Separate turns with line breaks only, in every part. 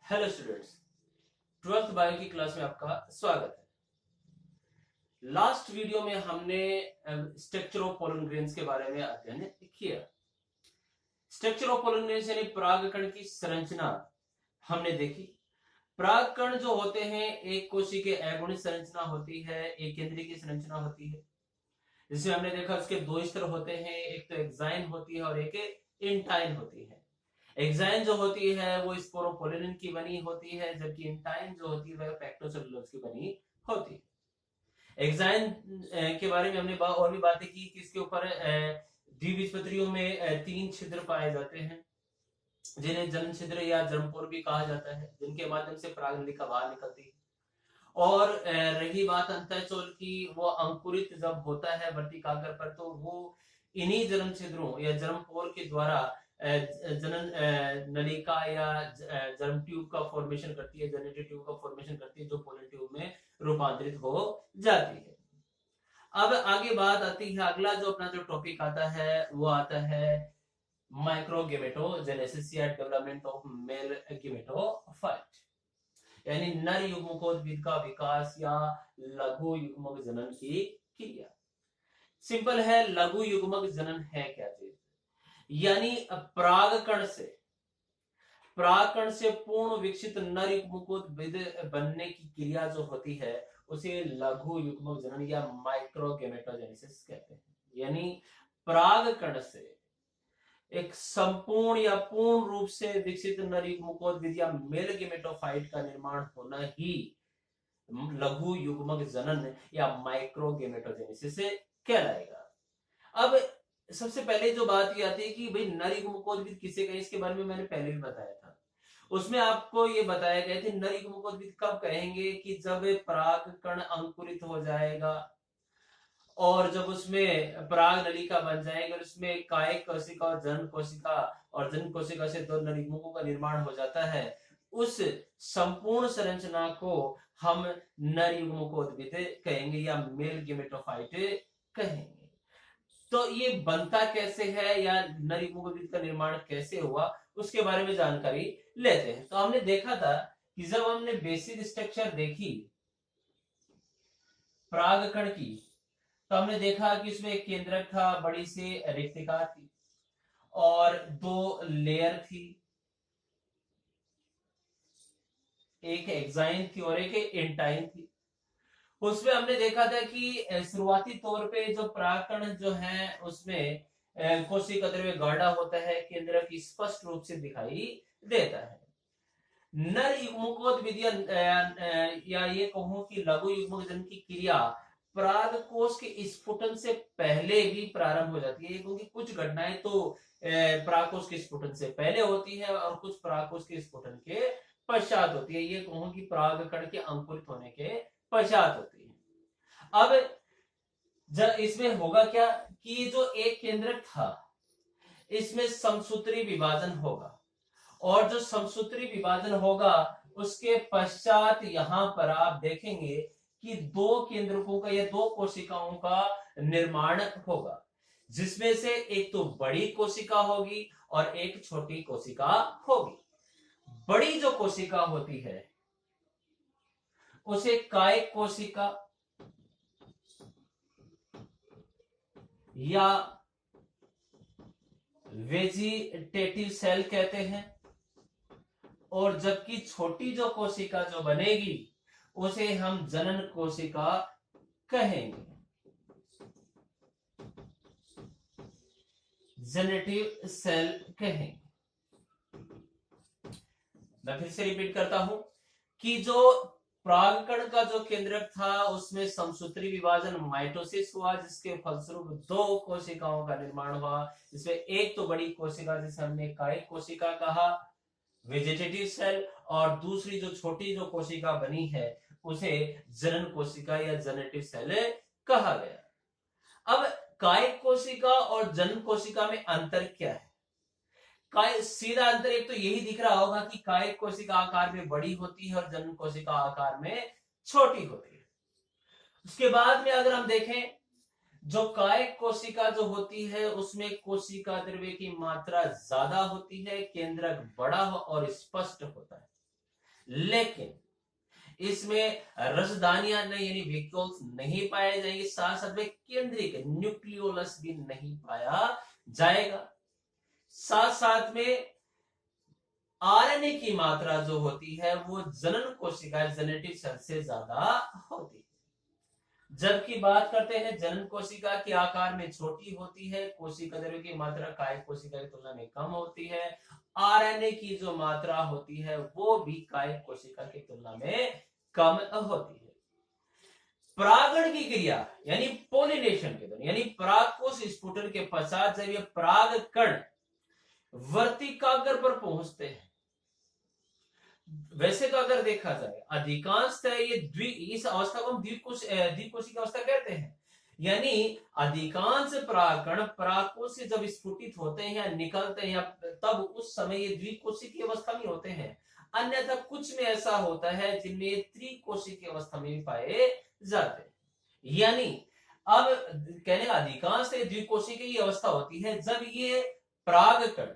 Hello students, 12th bio की class में आपका स्वागत है। लास्ट वीडियो में हमने स्ट्रक्चर ऑफ पोलन ग्रेन्स के बारे में अध्ययन किया। स्ट्रक्चर ऑफ पोलन ग्रेन्स यानी परागकण की संरचना हमने देखी। परागकण जो होते हैं, एक कोशी के अगुणित संरचना होती है, एक केंद्रीय की संरचना होती है। जिसमें हमने देखा उसके दो स्तर होते हैं, एक तो एक्साइन होती है और एक इंटाइन होती है। एक्साइन जो होती है वो स्पोरोपोलिन की बनी होती है, जबकि इंटाइन जो होती है वह पेक्टोसेलुलोज की बनी होती है। एक्साइन के बारे में हमने और भी बातें की कि इसके ऊपर द्विबीजपत्रियों में 3 छिद्र पाए जाते हैं, जिन्हें जन्म छिद्र या जन्मपोर भी कहा जाता है, जिनके माध्यम से परागनलिका बाहर निकलती है। और रही बात अंतःचोल की, वो अंकुरित जब होता है वर्तिकाग्र पर, तो वो इन्हीं जन्म छिद्रों या जन्मपोर के द्वारा जनन नलिका या जर्म ट्यूब का फॉर्मेशन करती है, जेनेटिव ट्यूब का फॉर्मेशन करती है, जो पोलन ट्यूब में रूपांतरित हो जाती है। अब आगे बात आती है, अगला जो अपना जो टॉपिक आता है वो आता है माइक्रोगेमेटोजेनेसिस या डेवलपमेंट ऑफ मेल गेमेटोफाइट, यानी नर युग्मकोद्भिद का विकास या लघु युग्मक जनन की क्रिया। सिंपल है, लघु युग्मक जनन है क्या चीज? यानी परागकण से पूर्ण विकसित नर युग्मकोद्भिद बनने की क्रिया जो होती है उसे लघु युग्मक जनन या माइक्रोगेमेटोजेनेसिस कहते हैं। यानी परागकण से एक संपूर्ण या पूर्ण रूप से विकसित नर युग्मकोद्भिद या मेल गेमेटोफाइट का निर्माण होना ही लघु युग्मक जनन या माइक्रोगेमेटोजेनेसिस कहलाएगा। अब सबसे पहले जो बात ये आती है कि भाई नर युग्मकोद्भिद किसे कहें, इसके बारे में मैंने पहले भी बताया था। उसमें आपको ये बताया गया था नर युग्मकोद्भिद कब कहेंगे कि जब परागकण अंकुरित हो जाएगा और जब उसमें पराग नलिका बन जाएगी और उसमें कायिक कोशिका और जन कोशिका, और जन कोशिका से दो नर युग्मकों का निर्माण हो जाता है, उस संपूर्ण संरचना को हम नर युग्मकोद्भिद कहेंगे या मेल गेमेटोफाइट कहेंगे। तो ये बनता कैसे है या नर युग्मकोद्भिद का निर्माण कैसे हुआ, उसके बारे में जानकारी लेते हैं। तो हमने देखा था कि जब हमने बेसिक स्ट्रक्चर देखी परागकण की, तो हमने देखा कि इसमें एक केंद्रक था, बड़ी सी रिक्तिका थी और 2 लेयर थी, एक एक्साइन थी और एक इंटाइन थी। उसमें हमने देखा था कि शुरुआती तौर पे जो परागकण जो है उसमें कोशिका द्रव्य गाढ़ा होता है, केंद्रक स्पष्ट रूप से दिखाई देता है। नर युग्मकोद्भिद या ये कहूं कि लघु युग्मक जनन की क्रिया परागकोश के स्फुटन से पहले भी प्रारंभ हो जाती है, क्योंकि कुछ घटनाएं तो परागकोश के स्फुटन से पहले होती है और कुछ परागकोश के स्फुटन के पश्चात होती है। ये कहूं कि परागकण के अंकुरित होने के पश्चात होती है। अब जब इसमें होगा क्या कि जो एक केंद्रक था इसमें समसूत्री विभाजन होगा, और जो समसूत्री विभाजन होगा उसके पश्चात यहां पर आप देखेंगे कि 2 केंद्रकों का या 2 कोशिकाओं का निर्माण होगा, जिसमें से एक तो बड़ी कोशिका होगी और एक छोटी कोशिका होगी। बड़ी जो कोशिका होती है उसे कायिक कोशिका या वेजिटेटिव सेल कहते हैं, और जबकि छोटी जो कोशिका जो बनेगी उसे हम जनन कोशिका कहेंगे, जेनेटिव सेल कहेंगे। मैं फिर से रिपीट करता हूं कि जो परागकण का जो केंद्रक था उसमें समसूत्री विभाजन माइटोसिस हुआ, जिसके फलस्वरूप 2 कोशिकाओं का निर्माण हुआ, जिसमें एक तो बड़ी कोशिका जिसे हमने कायिक कोशिका कहा, वेजिटेटिव सेल, और दूसरी जो छोटी जो कोशिका बनी है उसे जनन कोशिका या जेनेटिव सेल कहा गया। अब कायिक कोशिका और जनन कोशिका में अंतर क्या है? सीधा अंतर एक तो यही दिख रहा होगा कि कायिक कोशिका आकार में बड़ी होती है और जनन कोशिका आकार में छोटी होती है। उसके बाद में अगर हम देखें, जो कायिक कोशिका जो होती है उसमें कोशिका द्रव्य की मात्रा ज्यादा होती है, केंद्रक बड़ा और स्पष्ट होता है, लेकिन इसमें रसदानियां नहीं यानी वेक्यूल्स नहीं पाए जाएंगे, साथ साथ में केंद्रिक न्यूक्लियोलस भी नहीं पाया जाएगा। साथ साथ में आरएनए की मात्रा जो होती है वो जनन कोशिका जेनेटिक सेल से ज्यादा होती है, जबकि बात करते हैं जनन कोशिका के आकार में छोटी होती है, कोशिका द्रव्य की मात्रा कायिक कोशिका की तुलना में कम होती है, आरएनए की जो मात्रा होती है वो भी कायिक कोशिका की तुलना में कम होती है। परागण की क्रिया यानी पोलिनेशन के दौरान यानी परागकोश स्फुटन के पश्चात जब ये पराग कण वर्तिकाग्र पर पहुंचते हैं, वैसे तो अगर देखा जाए अधिकांशतः ये इस अवस्था को हम द्विकोशिका अवस्था कहते हैं, यानी अधिकांश परागकण परागकोश से जब स्फुटित होते हैं या निकलते हैं तब उस समय ये द्विकोशिकीय अवस्था में होते हैं। अन्यथा कुछ में ऐसा होता है जिनमें त्रिकोशिकीय अवस्था में भी पाए जाते हैं। यानी अब कहने का अधिकांश द्विकोशिकीय अवस्था होती है जब ये परागकण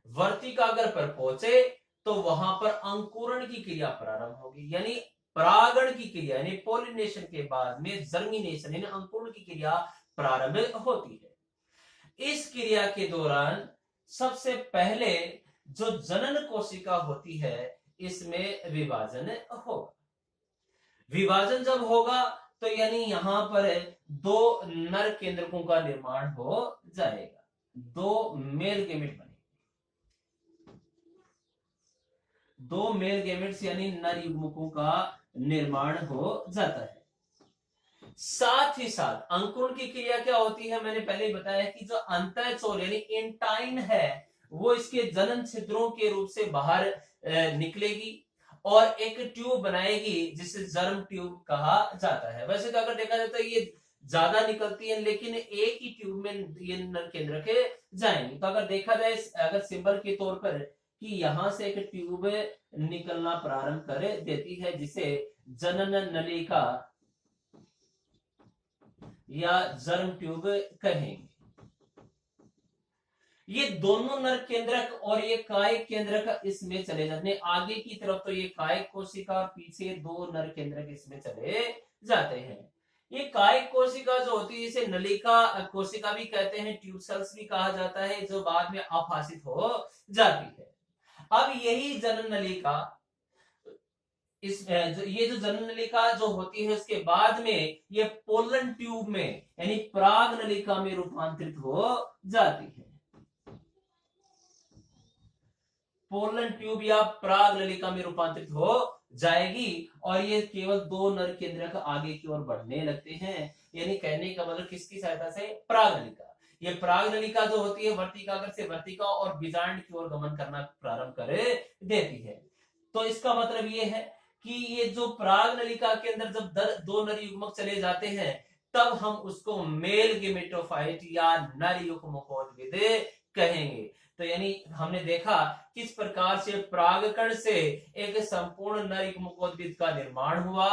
वर्तिकाग्र पर पहुंचे तो वहां पर अंकुरण की क्रिया प्रारंभ होगी, यानी परागण की क्रिया यानी पोलिनेशन के बाद में जर्मिनेशन यानी अंकुरण की क्रिया प्रारंभ होती है। इस क्रिया के दौरान सबसे पहले जो जनन कोशिका होती है इसमें विभाजन होगा। विभाजन जब होगा तो यानी यहां पर दो नर केंद्रकों का निर्माण हो जाएगा, दो मेल गैमेट दो मेल गैमेट्स यानी नर युग्मकों का निर्माण हो जाता है। साथ ही साथ अंकुरण की क्रिया क्या होती है, मैंने पहले बताया कि जो अंतःचोल यानी इंटाइन है वो इसके जनन छिद्रों के रूप से बाहर निकलेगी और एक ट्यूब बनाएगी जिसे जर्म ट्यूब कहा जाता है। वैसे तो अगर देखा जाए तो ये ज्यादा निकलती है लेकिन एक ही ट्यूब में ये नर केंद्र के जाएंगे। तो अगर देखा जाए अगर सिंबल के तौर पर कि यहां से एक ट्यूब निकलना प्रारंभ कर देती है जिसे जनन नलिका या जर्म ट्यूब कहेंगे। ये दोनों नर केंद्रक और ये कायिक केंद्रक इसमें चले जाते हैं आगे की तरफ, तो ये कायिक कोशिका पीछे दो नर केंद्रक इसमें चले जाते हैं। ये कायिक कोशिका जो होती है इसे नलिका कोशिका भी कहते हैं, ट्यूब सेल्स भी कहा जाता है, जो बाद में अफासित हो जाती है। अब यही जनन नलिका ये जो जनन नलिका जो होती है उसके बाद में ये पोलन ट्यूब में यानी पराग नलिका में रूपांतरित हो जाती है। पोलन ट्यूब या पराग नलिका में रूपांतरित हो जाएगी और ये केवल दो नर केंद्रक आगे की ओर बढ़ने लगते हैं, यानी कहने का मतलब किसकी सहायता से, पराग नलिका। ये पराग नलिका जो होती है वर्तिकाग्र से वर्तिका और बीजांड की ओर गमन करना प्रारंभ कर देती है। तो इसका मतलब ये है कि ये जो पराग नलिका के अंदर जब दो नर युग्मक चले जाते हैं तब हम उसको मेल गेमेटोफाइट या नर युग्मकोद्भिद कहेंगे। तो यानी हमने देखा किस प्रकार से परागकण से एक संपूर्ण नर युग्मकोद्भिद का निर्माण हुआ,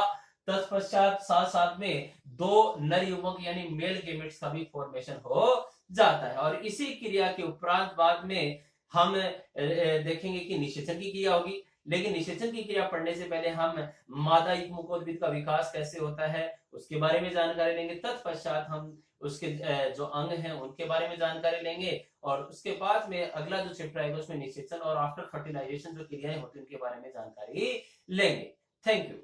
तत्पश्चात साथ साथ में दो नर युग्मक यानी मेल गेमेट्स का भी फॉर्मेशन हो जाता है। और इसी क्रिया के उपरांत बाद में हम देखेंगे कि निषेचन की क्रिया होगी, लेकिन निषेचन की क्रिया पढ़ने से पहले हम मादा युग्मकोद्भिद का विकास कैसे होता है उसके बारे में जानकारी लेंगे। तत्पश्चात हम उसके जो अंग हैं उनके बारे में जानकारी लेंगे और उसके बाद में अगला जो चैप्टर आएगा उसमें निषेचन और आफ्टर फर्टिलाइजेशन जो क्रियाएं होती है उनके बारे में जानकारी लेंगे। Thank you.